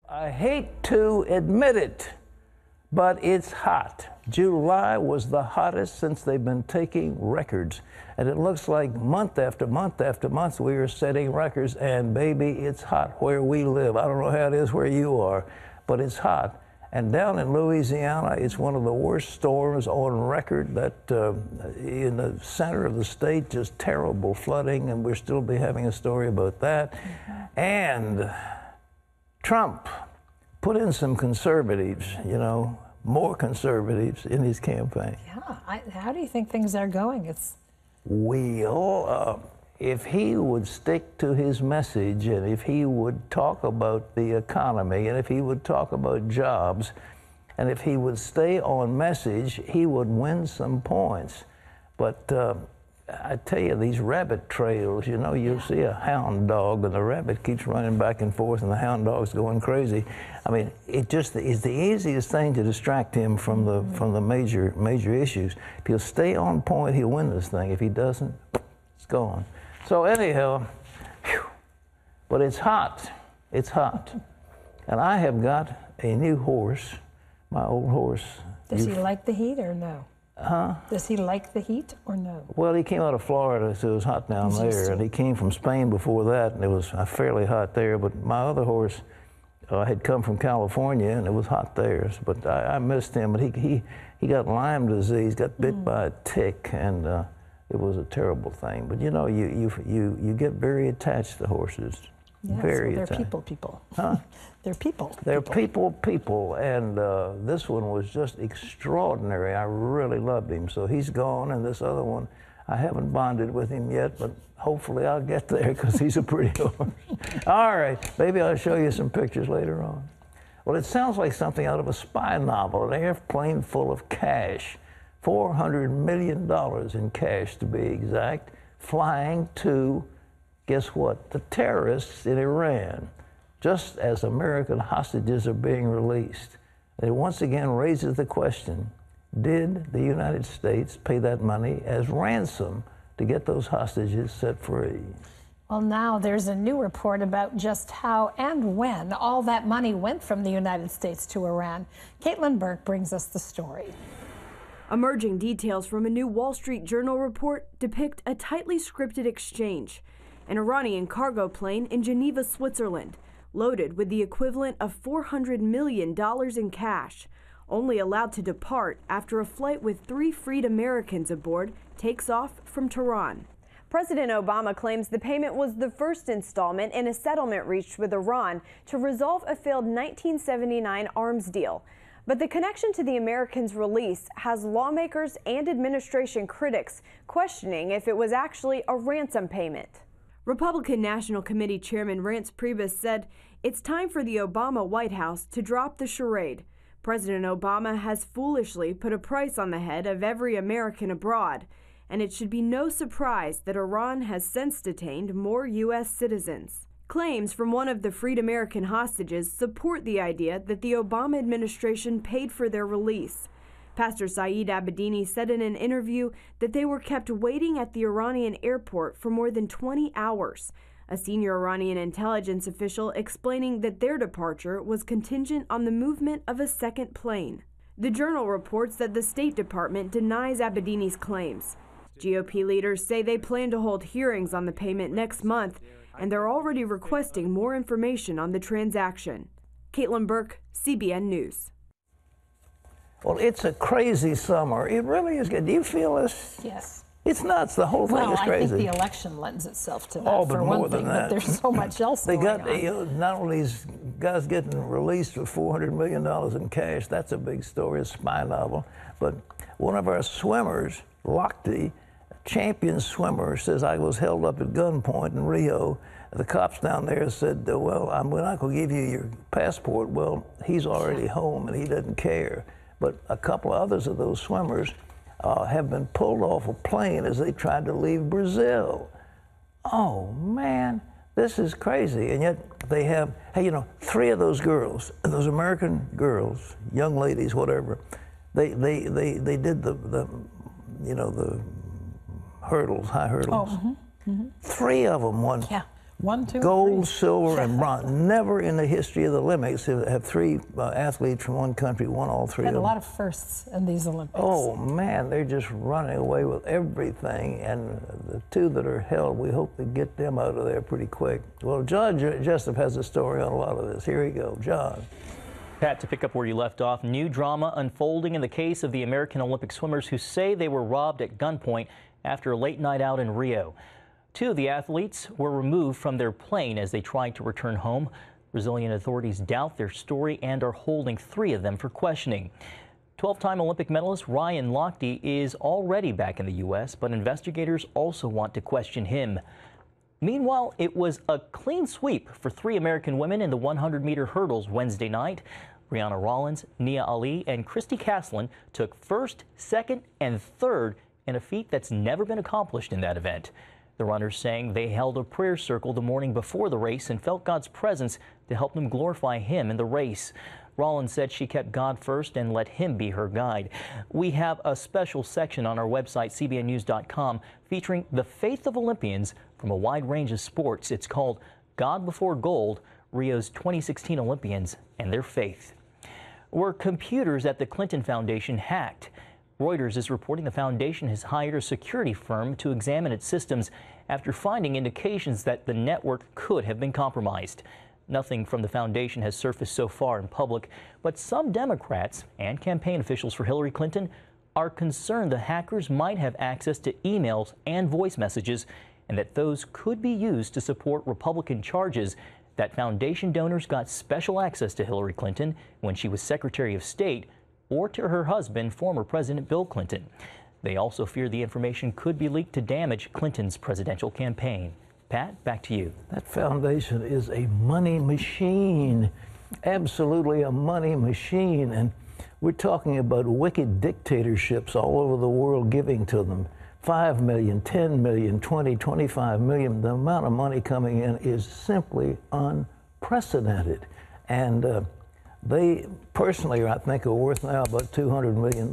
I hate to admit it, but it's hot. July was the hottest since they've been taking records. And it looks like month after month after month we are setting records. And baby, it's hot where we live. I don't know how it is where you are, but it's hot. And down in Louisiana, it's one of the worst storms on record. That in the center of the state, just terrible flooding, and we'll still be having a story about that. And Trump put in some conservatives, you know, more conservatives in his campaign. Yeah, how do you think things are going? Well, if he would stick to his message, and if he would talk about the economy, and if he would talk about jobs, and if he would stay on message, he would win some points. But I tell you, these rabbit trails, you know, you'll see a hound dog and the rabbit keeps running back and forth and the hound dog's going crazy. I mean, it just is the easiest thing to distract him from the major issues. If he'll stay on point, he'll win this thing. If he doesn't, it's gone. So anyhow, but it's hot. It's hot. And I have got a new horse, my old horse. Does he like the heat or no? Huh? Does he like the heat or no? Well, he came out of Florida, so it was hot down there. And he came from Spain before that, and it was fairly hot there. But my other horse had come from California, and it was hot there. But I missed him. But he got Lyme disease, got bit by a tick, and it was a terrible thing. But you know, you get very attached to horses. Yes, very well, attached. They're people. Huh? They're people. They're people, and this one was just extraordinary. I really loved him. So he's gone, and this other one, I haven't bonded with him yet, but hopefully I'll get there because he's a pretty horse. All right, maybe I'll show you some pictures later on. Well, it sounds like something out of a spy novel, an airplane full of cash, $400 million in cash to be exact, flying to, guess what, the terrorists in Iran, just as American hostages are being released. It once again raises the question, did the United States pay that money as ransom to get those hostages set free? Well, now there's a new report about just how and when all that money went from the United States to Iran. Caitlin Burke brings us the story. Emerging details from a new Wall Street Journal report depict a tightly scripted exchange. An Iranian cargo plane in Geneva, Switzerland, loaded with the equivalent of $400 million in cash, only allowed to depart after a flight with 3 freed Americans aboard takes off from Tehran. President Obama claims the payment was the first installment in a settlement reached with Iran to resolve a failed 1979 arms deal. But the connection to the Americans' release has lawmakers and administration critics questioning if it was actually a ransom payment. Republican National Committee Chairman Reince Priebus said it's time for the Obama White House to drop the charade. President Obama has foolishly put a price on the head of every American abroad, and it should be no surprise that Iran has since detained more U.S. citizens. Claims from one of the freed American hostages support the idea that the Obama administration paid for their release. Pastor Saeed Abedini said in an interview that they were kept waiting at the Iranian airport for more than 20 hours, a senior Iranian intelligence official explaining that their departure was contingent on the movement of a second plane. The Journal reports that the State Department denies Abedini's claims. GOP leaders say they plan to hold hearings on the payment next month, and they're already requesting more information on the transaction. Caitlin Burke, CBN News. Well, it's a crazy summer. It really is good. Do you feel this? Yes. It's nuts. The whole thing is crazy. I think the election lends itself to that. Oh, but for more one than thing, that. But there's so much else They going got on. not only these guys getting released for $400 million in cash. That's a big story, a spy novel. But one of our swimmers, Lochte, champion swimmer, says, I was held up at gunpoint in Rio. The cops down there said, well, we're not going to give you your passport. Well, he's already home and he doesn't care. But a couple of others of those swimmers have been pulled off a plane as they tried to leave Brazil. Oh, man, this is crazy. And yet they have, hey, you know, 3 of those girls, those American girls, young ladies, whatever, they did the hurdles, high hurdles. Oh, 3 of them won. Yeah. 1, 2, gold, 3. silver, and bronze. Never in the history of the Olympics have three athletes from one country won all three of Had them. a lot of firsts in these Olympics. Oh man, they're just running away with everything, and the two that are held, we hope to get them out of there pretty quick. Well, John Jessup has a story on a lot of this. Here we go, John. Pat, to pick up where you left off, new drama unfolding in the case of the American Olympic swimmers who say they were robbed at gunpoint after a late night out in Rio. Two of the athletes were removed from their plane as they tried to return home. Brazilian authorities doubt their story and are holding 3 of them for questioning. 12-time Olympic medalist Ryan Lochte is already back in the U.S., but investigators also want to question him. Meanwhile, it was a clean sweep for 3 American women in the 100-meter hurdles Wednesday night. Brianna Rollins, Nia Ali, and Christy Caslin took 1st, 2nd, and 3rd in a feat that's never been accomplished in that event. The runners saying they held a prayer circle the morning before the race and felt God's presence to help them glorify Him in the race. Rollins said she kept God first and let Him be her guide. We have a special section on our website, cbnnews.com, featuring the faith of Olympians from a wide range of sports. It's called God Before Gold, Rio's 2016 Olympians and Their Faith. Were computers at the Clinton Foundation hacked? Reuters is reporting the foundation has hired a security firm to examine its systems after finding indications that the network could have been compromised. Nothing from the foundation has surfaced so far in public, but some Democrats and campaign officials for Hillary Clinton are concerned the hackers might have access to emails and voice messages, and that those could be used to support Republican charges that foundation donors got special access to Hillary Clinton when she was Secretary of State, or to her husband, former President Bill Clinton. They also fear the information could be leaked to damage Clinton's presidential campaign. Pat, back to you. That foundation is a money machine, absolutely a money machine. And we're talking about wicked dictatorships all over the world giving to them. 5 million, 10 million, 20, 25 million. The amount of money coming in is simply unprecedented. And they personally, I think, are worth now about $200 million,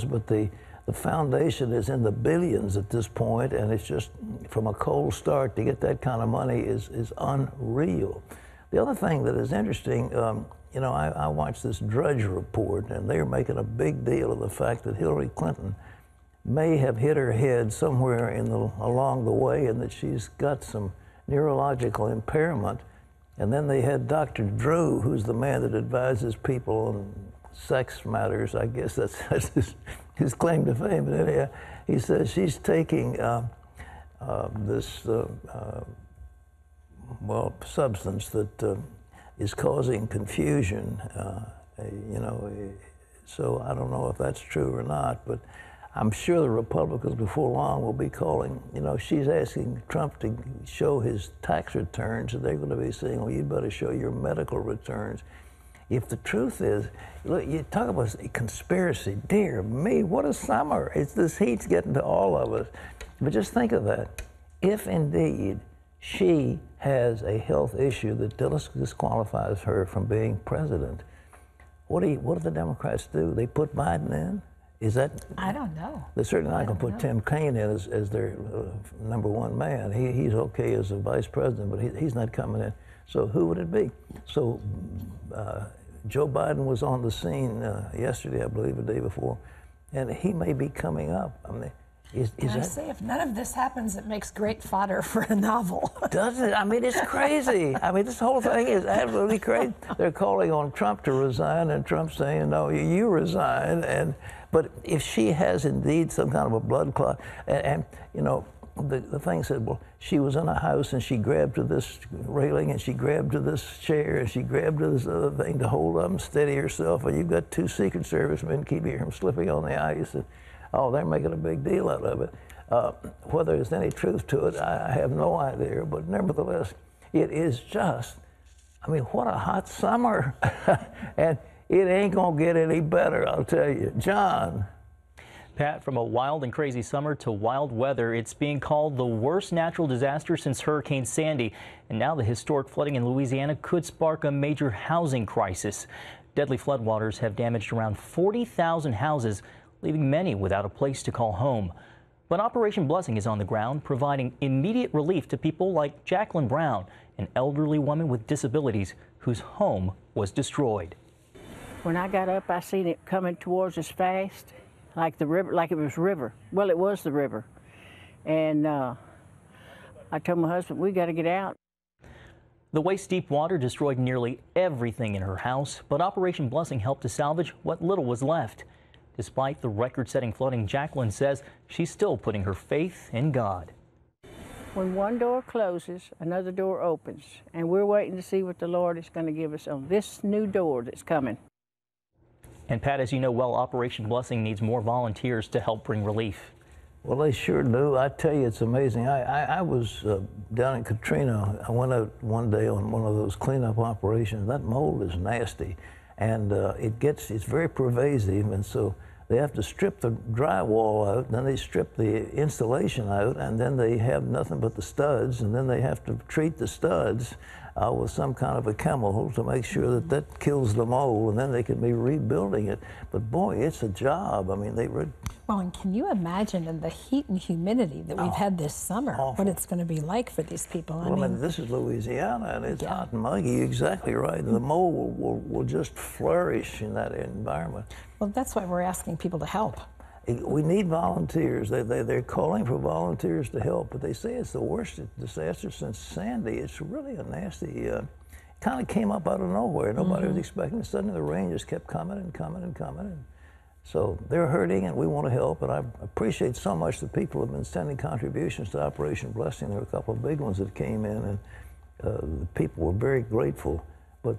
but the foundation is in the billions at this point, and it's just from a cold start to get that kind of money is unreal. The other thing that is interesting, you know, I watched this Drudge report, and they're making a big deal of the fact that Hillary Clinton may have hit her head somewhere along the way, and that she's got some neurological impairment. And then they had Dr. Drew, who's the man that advises people on sex matters. I guess that's his claim to fame. But anyhow, he says she's taking this substance that is causing confusion. You know, so I don't know if that's true or not, but I'm sure the Republicans before long will be calling, you know, she's asking Trump to show his tax returns, and they're going to be saying, well, you better show your medical returns. If the truth is, look, you talk about a conspiracy, dear me, what a summer. It's this heat's getting to all of us. But just think of that. If indeed she has a health issue that disqualifies her from being president, what do the Democrats do? They put Biden in? Is that? I don't know. They're certainly not going to put Tim Kaine in as their #1 man. He's okay as a vice president, but he's not coming in. So who would it be? So Joe Biden was on the scene yesterday, I believe, the day before, and he may be coming up. I mean, I say, if none of this happens, it makes great fodder for a novel. Does it? I mean, it's crazy. I mean, this whole thing is absolutely crazy. They're calling on Trump to resign, and Trump's saying, no, you resign. But if she has indeed some kind of a blood clot, and you know, the thing said, well, she was in a house and she grabbed to this railing and she grabbed to this chair and she grabbed to this other thing to hold up and steady herself, and you've got 2 Secret Service men keeping her from slipping on the ice. And, oh, they're making a big deal out of it. Whether there's any truth to it, I have no idea. But nevertheless, it is just, I mean, what a hot summer. And it ain't going to get any better, I'll tell you. John. Pat, from a wild and crazy summer to wild weather, it's being called the worst natural disaster since Hurricane Sandy. And now the historic flooding in Louisiana could spark a major housing crisis. Deadly floodwaters have damaged around 40,000 houses, leaving many without a place to call home. But Operation Blessing is on the ground, providing immediate relief to people like Jacqueline Brown, an elderly woman with disabilities whose home was destroyed. When I got up, I seen it coming towards us fast, like the river, like it was river. Well, it was the river. And I told my husband, we got to get out. The waist-deep water destroyed nearly everything in her house, but Operation Blessing helped to salvage what little was left. Despite the record-setting flooding, Jacqueline says she's still putting her faith in God. When one door closes, another door opens, and we're waiting to see what the Lord is going to give us on this new door that's coming. And Pat, as you know well, Operation Blessing needs more volunteers to help bring relief. Well, they sure do. I tell you, it's amazing. I was down in Katrina. I went out one day on one of those cleanup operations. That mold is nasty, and it's very pervasive, and so they have to strip the drywall out, then they strip the insulation out, and then they have nothing but the studs, and then they have to treat the studs with some kind of a chemical to make sure that that kills the mold, and then they can be rebuilding it. But boy, it's a job. I mean, Well, and can you imagine in the heat and humidity that we've had this summer, what it's going to be like for these people? I mean, this is Louisiana, and it's hot and muggy. You're exactly right. The mold will just flourish in that environment. Well, that's why we're asking people to help. We need volunteers. They're calling for volunteers to help, but they say it's the worst disaster since Sandy. It's really a nasty, kind of came up out of nowhere. Nobody was expecting it. Suddenly the rain just kept coming and coming and coming. And so they're hurting, and we want to help. And I appreciate so much that people have been sending contributions to Operation Blessing. There were a couple of big ones that came in, and the people were very grateful. But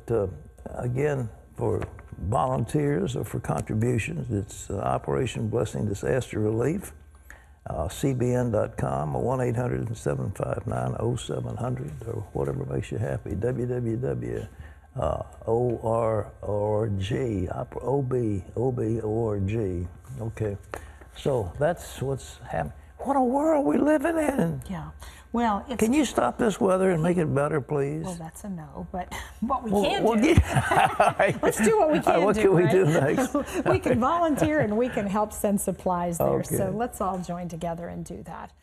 again, for volunteers or for contributions, it's Operation Blessing Disaster Relief, cbn.com, or 1-800-759-0700, or whatever makes you happy, www.org, OB-ORG. Okay, so that's what's happening. What a world we living in. Yeah. Well, can you stop this weather and make it better, please? Well, that's a no, but what we can do, Yeah. let's do what we can do. What can we do next? We can volunteer and we can help send supplies there. Okay. So let's all join together and do that.